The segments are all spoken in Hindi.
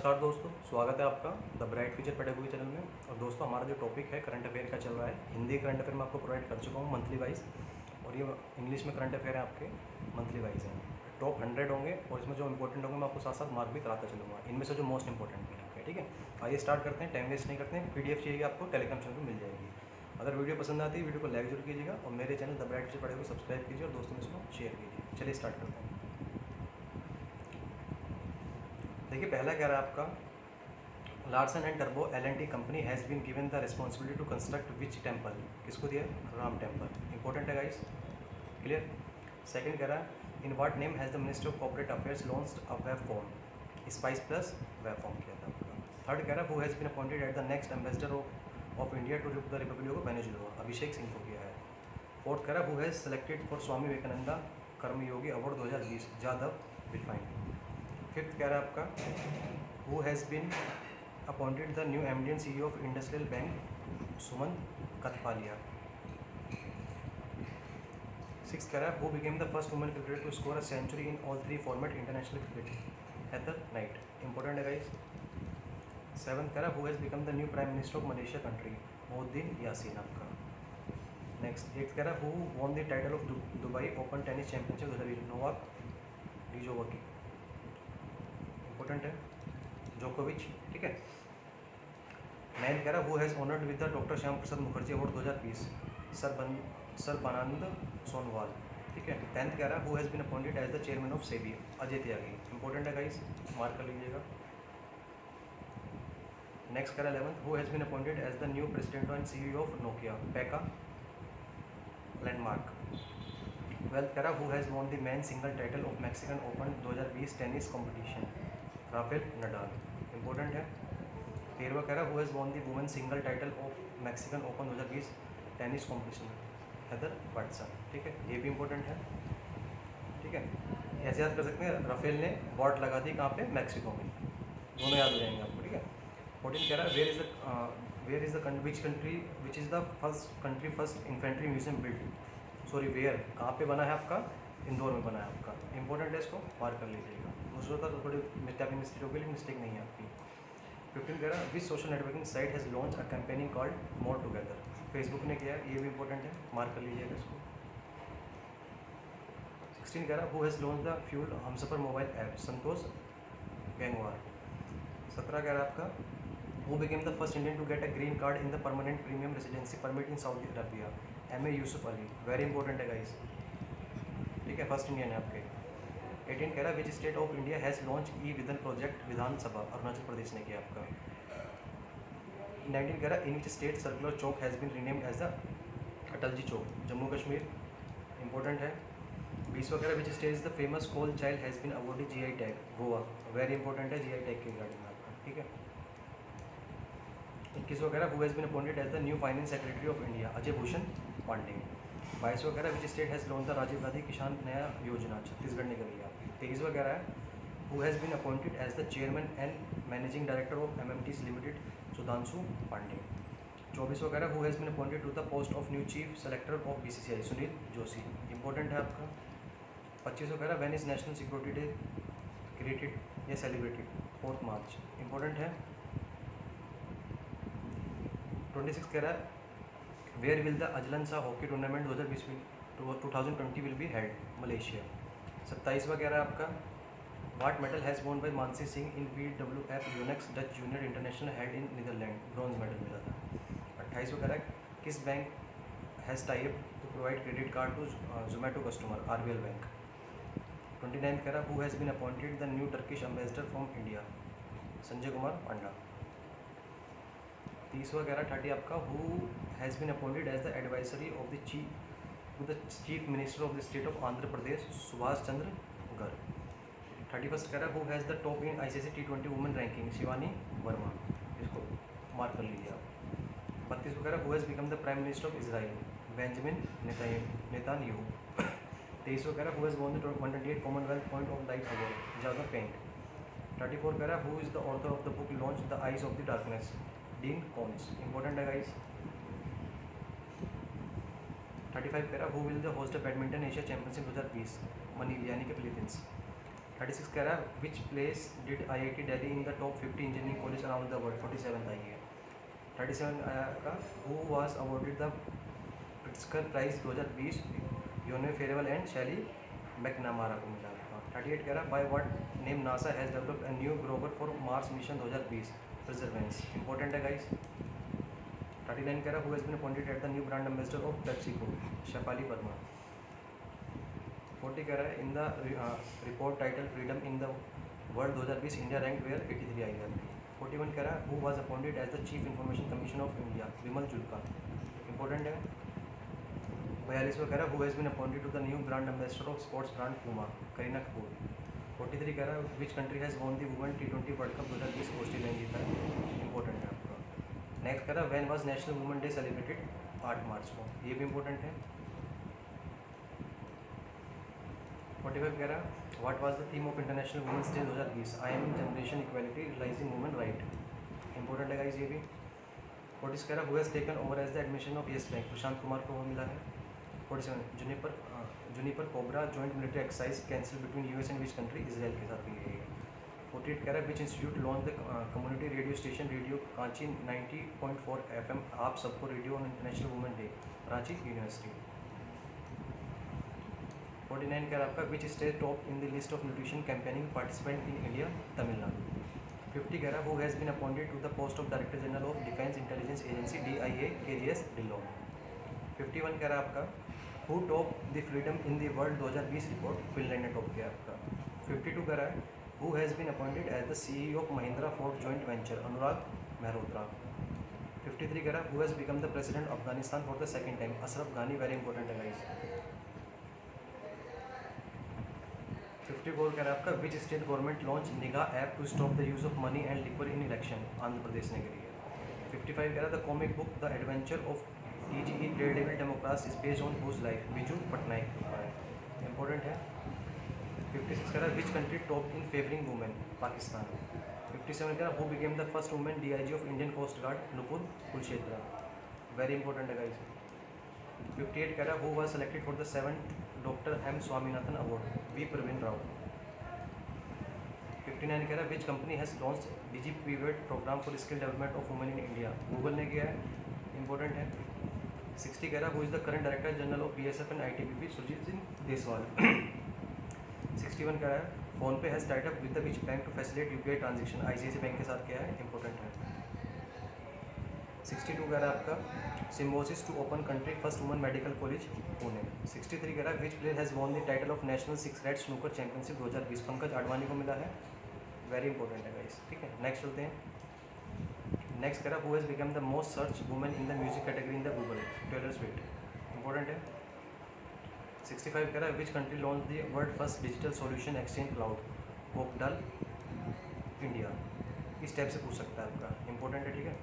नमस्कार दोस्तों, स्वागत है आपका the bright future pedagogy channel में। और दोस्तों, हमारा जो टॉपिक है करंट अफेयर का चल रहा है। हिंदी करंट अफेयर मैं आपको प्रोवाइड कर चुका हूँ मंथली वाइज, और ये इंग्लिश में करंट अफेयर है आपके मंथली वाइज हैं। टॉप 100 होंगे और इसमें जो इंपॉर्टेंट होंगे मैं आपको साथ साथ मार्क भी कराता चलूँगा। इनमें से जो मोस्ट इंपॉर्टेंट भी है आपके, ठीक है। आइए स्टार्ट करते हैं, टाइम वेस्ट नहीं करते हैं। PDF चाहिए आपको टेलीग्राम चैनल पर मिल जाएगी। अगर वीडियो पसंद आती है वीडियो को लाइक जरूर कीजिएगा और मेरे channel the bright future pedagogy को सब्सक्राइब कीजिए और दोस्तों में इसको शेयर कीजिए। चलिए स्टार्ट करते हैं। देखिए, पहला कह रहा है आपका, लार्सन एंड टर्बो L&T company has been given the responsibility to construct which temple. किसको दिया है? राम टेम्पल। इंपॉर्टेंट है गाइस, क्लियर। सेकंड कह रहा है, in what name has the ministry of corporate affairs launched a web form. Spice plus web form किया था आपका। थर्ड कह रहा है, who has been appointed at the next ambassador of India to the republic of Venezuela. अभिषेक सिंह को किया है। फोर्थ कह रहा है, who has selected for Swami Vivekananda Karmayogi award 2020 Jadav विल। फिफ्थ कह रहा है आपका, who has been appointed the new MD and CEO of industrial bank Sumant Kathpalia. Six कह रहा है, who became the first women cricketer to score a century in all 3 format international cricket. Heather Knight. Important है गाइस। सेवंथ कह रहा है, who has become the new prime minister of Malaysia country. Muhyiddin Yassin आपका। नेक्स्ट एट्थ कह रहा है, who won the title of Dubai open tennis championship 2020। Novak Djokovic. Important है, जोकोविच, ठीक है। नाइन्थ कह रहा है, who has honoured with the doctor Shyam Prasad Mukherjee award 2020। Sarbananda Sonowal, ठीक है। टेंथ कह रहा है, who has been appointed as the chairman of SEBI. Ajay Tyagi. Important है गाइस, मार्क कर लीजिएगा। नेक्स्ट कह रहा है 11th, who has been appointed as the new president and CEO of Nokia. Pekka Lundmark. 12th कह रहा है, who has won the man single title of Mexican open 2020 tennis competition. Rafael Nadal. Important है। 13वां कह रहा है, who has won the women single title of Mexican open 2020 tennis competition. Heather Watson, ठीक है। ये भी इंपॉर्टेंट है, ठीक है। ऐसे याद कर सकते हैं, राफेल ने बॉट लगा दी कहाँ पे? मैक्सिको में। दोनों याद हो जाएंगे आपको, ठीक है। 14 कह रहा है, where is the which country which is the first infantry museum build. Sorry, where कहाँ पे बना है आपका? इंदौर में बना है आपका। इंपॉर्टेंट है, इसको मार्क कर लीजिएगा। दूसरों का तो थोड़ी मिस्टेक होगी, लेकिन मिस्टेक नहीं है आपकी। 15 कह रहा है, which social networking site has launch a campaigning called more together. Facebook ने किया है, ये भी इंपॉर्टेंट है, मार्क कर लीजिएगा इसको। 16 कह रहा है, who has launch the fuel Humsafar mobile app. Santosh Gangwar. 17 कह रहा है आपका, who became the first Indian to get a green card in the permanent premium residency permit in Saudi Arabia. MA Yusuff Ali. Very important है गाइस, ठीक है, फर्स्ट इंडियन है आपके। 18 कह रहा है, which state of India has launch Vidhan project Vidhansabha. Arunachal Pradesh ने किया आपका। 19 कह रहा है, in which state circular Chowk has been renamed as the Atal ji Chowk. Jammu Kashmir. Important है। 20वां कह रहा है, which state is the famous Khola chilli has been awarded GI tag. Goa. Very important है, GI टैग के रिगार्डिंग में आपका, ठीक है। 21वां कह रहा है, who has been appointed as the new finance secretary of India. Ajay Bhushan Pandey. 22वां कह रहा है, which state has launch the Rajiv Gandhi Kisan Nyay योजना। छत्तीसगढ़ ने करी है आपकी। 23वां कह रहा है, who has been appointed as the chairman and managing director of MMTs limited. Sudhanshu Pandey. 24वां कह रहा है, who has been appointed to the post of new chief selector of BCCI। Sunil Joshi. Important है आपका। 25वां कह रहा है, when is national security day created या सेलिब्रेटेड। 4 मार्च। इंपॉर्टेंट है। 26 कह रहा है, where will the Azlan Shah hockey tournament 2020 will be held. Malaysia. 27वां कह रहा है आपका, what medal has won by Mansi Singh in BWF Yonex Dutch junior international held in Netherland. Bronze medal मिला था। 28वां कह रहा है, किस bank has tie up to provide credit card to Zomato customer. RBL bank. 29 कह रहा है, who has been appointed the new Turkish ambassador from India. Sanjay Kumar Panda. 30वां कह रहा है, 30 आपका, who has been appointed as the advisory of the chief minister of the state of Andhra Pradesh. Subhash Chandra Garg. 31 कह रहा है, who has the top in ICC T20 women ranking. Shivani Verma. इसको मार्क कर लीजिए आप। 32 कह रहा है, who has become the prime minister of Israel. Benjamin Netanyahu. 23 कह रहा है, who has won the 128 Commonwealth point of light award. Jadav Payeng. 34 कह रहा है, who is the author of the book launch the eyes of the darkness. Dean Koontz. Important है गाइस। 35 कह रहा है, who will the host badminton Asia championship 2020। Manila यानी कि फिलीपींस। 36 कह रहा है which place did IIT Delhi in the top 50 engineering college around the world. 47 आई है. 37 का who was awarded the Pritzker prize 2020. Yvonne Farrell and शैली मैकनामारा को मिला. 38 कह रहा है by what name NASA has developed a new rover for Mars mission 2020. Perseverance important है गाइस. 39 कह रहा है who has been appointed at the new brand ambassador of PepsiCo. Shefali Verma. 40 कह रहा है in the report title freedom in the world 2020 India rank where 83 आई है. 41 कह रहा है who was appointed as the chief information commission of India. Vimal Julka. Important है. 42वां कह रहा है who has been appointed to the new brand ambassador of sports brand Puma. Kareena Kapoor. 43 कह रहा है which country has won the women T20 world cup 2020. Australia ने जीता है. इंपॉर्टेंट है आपका. नेक्स्ट कह रहा है when was national women day celebrated. 8 March को. ये भी इंपॉर्टेंट है. 45 कह रहा है what was the theme of international women's day 2020. I am generation equality realising women right. Important है गाइस ये भी. 46 कह रहा है who has taken over as the admission of Yes Bank. Prashant Kumar को मिला है. 47 Juniper Cobra joint military exercise cancel between US and which country. Israel के साथ हुई है. 48 कह रहा है which institute launch the community radio station radio Ranchi 90.4 FM आप सबको radio on international women day. Ranchi university. 49 कह रहा है आपका which state top in the list of nutrition campaigning participant in India. Tamil Nadu. 50 कह रहा है who has been appointed to the post of director general of defence intelligence agency DIA KGS Dhillon. 51 कह रहा है आपका who top the freedom in the world 2020 report. Finland ने टॉप किया आपका. 52 कह रहा है who has been appointed as the CEO of Mahindra Ford joint venture. Anurag Mehrotra. 53 कह रहा है who has become the president of Afghanistan for the second time. Ashraf Ghani. Very important है गाइस. 54 कह रहा है आपका which state government launch Nigah app to stop the use of money and liquid in election. Andhra Pradesh ने करी है. 55 कह रहा है the comic book the adventure of TGE daredevil democrats is based on whose life. Biju Patnaik का है. इंपॉर्टेंट है. 56 कह रहा है which country top in favouring women. Pakistan. 57 कह रहा है who became the first women DIG of Indian coast guard. Nupur Kulshrestha. Very important है गाइस. 58 कह रहा है who was selected for the 7th doctor M Swaminathan award. V Praveen Rao. 59 कह रहा है which company has launch DigiPivot programme for skill development of women in India. Google ने किया है. इंपॉर्टेंट है. 60 कह रहा है who is the current director general of BSF and ITBP. Surjeet Singh Deswal. 61 कह रहा है PhonePe has tied up with the which bank to facilitate UPI transaction. ICICI bank के साथ किया है. इंपॉर्टेंट है. 62 कह रहा है आपका Symbiosis to open country first women medical college Pune. 63 कह रहा है which player has won the title of national 6 red snooker championship 2020. Pankaj Advani को मिला है. वेरी इंपॉर्टेंट है गाइस. ठीक है. नेक्स्ट चलते हैं. नेक्स्ट कह रहा है who has become the most search women in the music category in the Google. Taylor Swift. Important है. 65 कह रहा है which country launch the world first digital solution exchange cloud. कोपडाल इंडिया. इस टाइप से पूछ सकता है आपका. इंपॉर्टेंट है. ठीक है.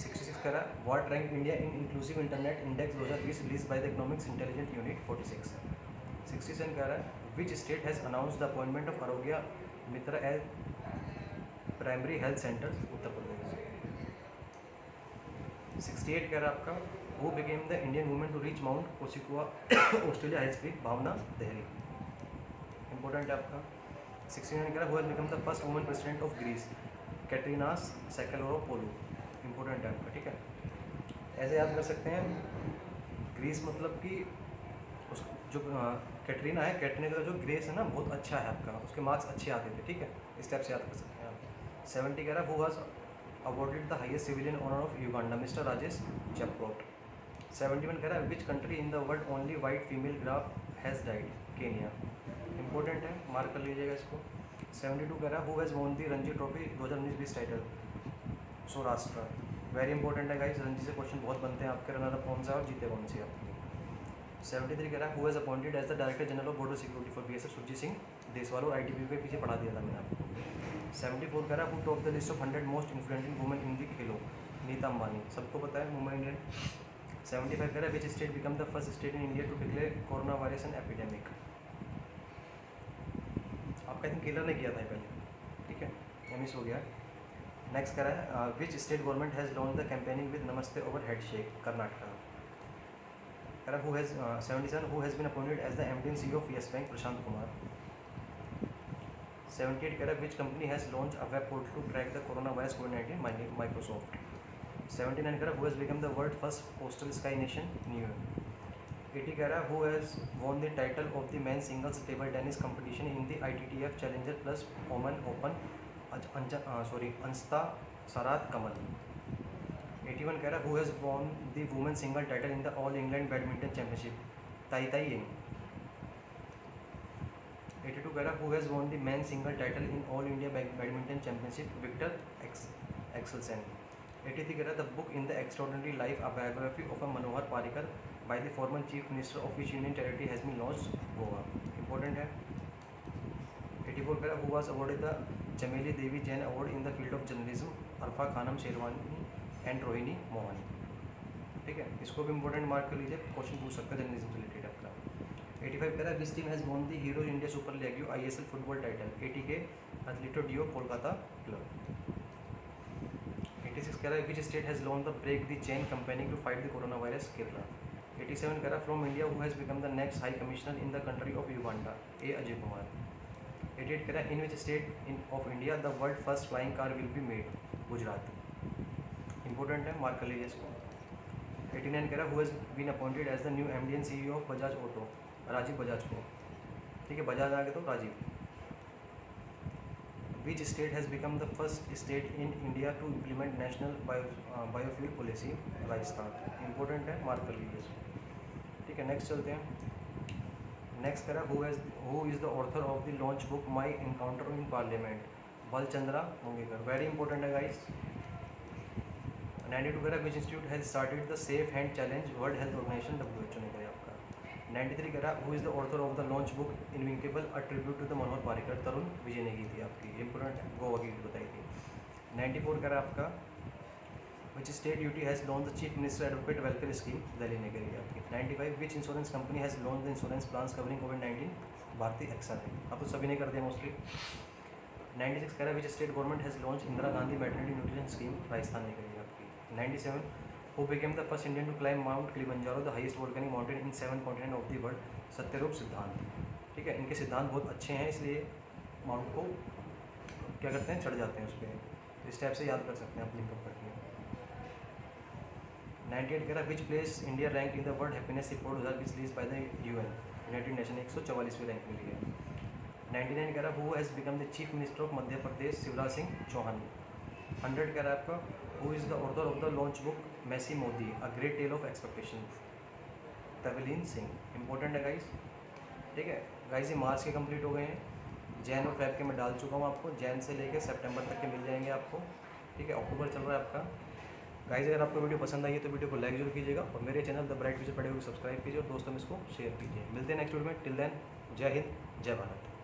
66 कह रहा है what rank India in inclusive internet index 2020 release by the economics intelligent unit 46. 67 कह रहा है which state has announce the appointment of Arogya Mitra as primary health centres. Uttar Pradesh. 68 कह रहा है आपका who became the Indian women to reach mount Kosciuszko Australia high speed. Bhawna Dehariya. Important है आपका. 69 कह रहा है who has become the first women president of Greece. Katerina Sakellaropoulou. Important है आपका. ठीक है. ऐसे याद कर सकते हैं. ग्रीस मतलब कि उस जो कैटरीना है, कैटरीना का जो ग्रेस है ना बहुत अच्छा है आपका. उसके मार्क्स अच्छे आते थे. ठीक है. इस टाइप से याद कर सकते हैं आप. 70 कह रहा है who was awarded the highest civilian honour of Uganda. Mister Rajesh Chaplot. 71 कह रहा है which country in the world only white female giraffe has died. Kenya. Important है. मार्क कर लीजिएगा इसको. 72 कह रहा है who has won the Ranji trophy 2019-20 title. Saurashtra. Very important है गाइस. रणजी से क्वेश्चन बहुत बनते हैं आपके. रनर अप कौन सा और जीते कौन से आप. 73 कह रहा है who has appointed as the director general of border security for BSF. Surjeet Singh Deswal और ITBP के पीछे पढ़ा दिया था मैंने आपको. 74 कह रहा है who top the list of 100 most influencing women in the खेलो. नीता अंबानी. सबको पता है. मुंबई इंडियन. 75 कह रहा है which state become the first state in India to declare corona virus an epidemic. आपका आई थिंक केरल ने किया था पहले. ठीक है. मिस हो गया. नेक्स्ट कह रहा है which state government has launch the campaigning with namaste over handshake. Karnataka. कह रहा है who has 77 who has been appointed as the MD and CEO of Yes Bank. Prashant Kumar. 78 कह रहा है which company has launch a web portal to track the corona virus कोविड-19 माइक्रोसॉफ्ट। 79 कह रहा है who has become the world first postal sky nation न्यूयॉर्क। 80 कह रहा है who has won the title of the main singles table tennis competition in the ITTF challenger plus ओमन ओपन अंस्ता सरात कमल। 81 कह रहा है who has won the women single title in the all England badminton championship ताई ताई। 82 कह रहा है who has won the man single title in all India badminton championship Viktor Axelsen. 83 कह रहा है the book in the extraordinary life a biography of a Manohar Parrikar by the former chief minister of which union territory has been launched Goa. Important है। 84 कह रहा है who was awarded the Chameli Devi Jain award in the field of journalism Arfa Khanum Sherwani and Rohini Mohan. ठीक है, इसको भी इंपॉर्टेंट मार्क कर लीजिए, क्वेश्चन पूछ सकता है जर्नलिज्म से रिलेटेड आपका। 85 कह रहा है which team has won the hero India super league ISL football title 80 के एथलीटो डियो कोलकाता क्लब। 86 कह रहा है which state has launch the break the chain campaigning to fight the corona virus Kerala. 87 कह रहा है from India who has become the next high commissioner in the country of Uganda A Ajay Kumar. 88 कह रहा है in which state of India the world first flying car will be made Gujarat. Important है, मार्क कर लीजिए इसको। 89 कह रहा है who has been appointed as the new MD and CEO of Bajaj auto Rajiv Bajaj को। ठीक है, बजाज आगे तो Rajiv. Which state has become the first state in India to implement national biofuel policy Rajasthan. Important है, मार्क कर लीजिए इसको। ठीक है, नेक्स्ट चलते हैं। नेक्स्ट कह रहा है who is the author of the launch book my encounter in parliament Bhalchandra Mungekar. Very important है गाइस। 92 कह रहा है which institute has started the safe hand challenge world health organization WHO ने कहा आपका। 93 कह रहा है who is the author of the launch book invincible a tribute to the Manohar Parrikar Tarun Vijay ने की थी आपकी। इंपॉर्टेंट है, गोवा की बताई थी। 94 कह रहा है आपका which state UT has launch the chief minister advocate welfare scheme Delhi ने करी आपकी। 95 which insurance company has launch the insurance plans covering कोविड-19 भारतीय एक्सा ने। अब तो सभी ने कर दिया मोस्टली। 96 कह रहा है which state government has launch Indira Gandhi maternity nutrition scheme Rajasthan ने करी आपकी। 97 who became the first Indian to climb Mount Kilimanjaro, the highest volcanic mountain in 7 continents of the world, Satyarup सिद्धांत। ठीक है, इनके सिद्धांत बहुत अच्छे हैं, इसलिए माउंट को क्या करते हैं, चढ़ जाते हैं उस पर। इस टाइप से याद कर सकते हैं आप लिंकअप करके। 98 कह रहा है which place India rank in the world happiness report 2020 release by the UN united nation 144वीं रैंक मिली है। 99 कह रहा है who has become the chief minister of Madhya Pradesh Shivraj Singh Chouhan. 100 कह रहा है आपका who is the author of the launch book Messiah Modi a great tale of expectation Tavleen Singh. Important है गाइस। ठीक है गाइस, ये मार्च के कंप्लीट हो गए हैं। जैन और फेब के मैं डाल चुका हूँ आपको, जैन से लेकर सितंबर तक के मिल जाएंगे आपको। ठीक है, अक्टूबर चल रहा है आपका। गाइस अगर आपको वीडियो पसंद आई है तो वीडियो को लाइक जरूर कीजिएगा और मेरे चैनल द ब्राइट फ्यूचर पढ़े हुए सब्सक्राइब कीजिए और दोस्तों में इसको शेयर कीजिए। मिलते हैं नेक्स्ट वीडियो में। टिल देन जय हिंद जय भारत।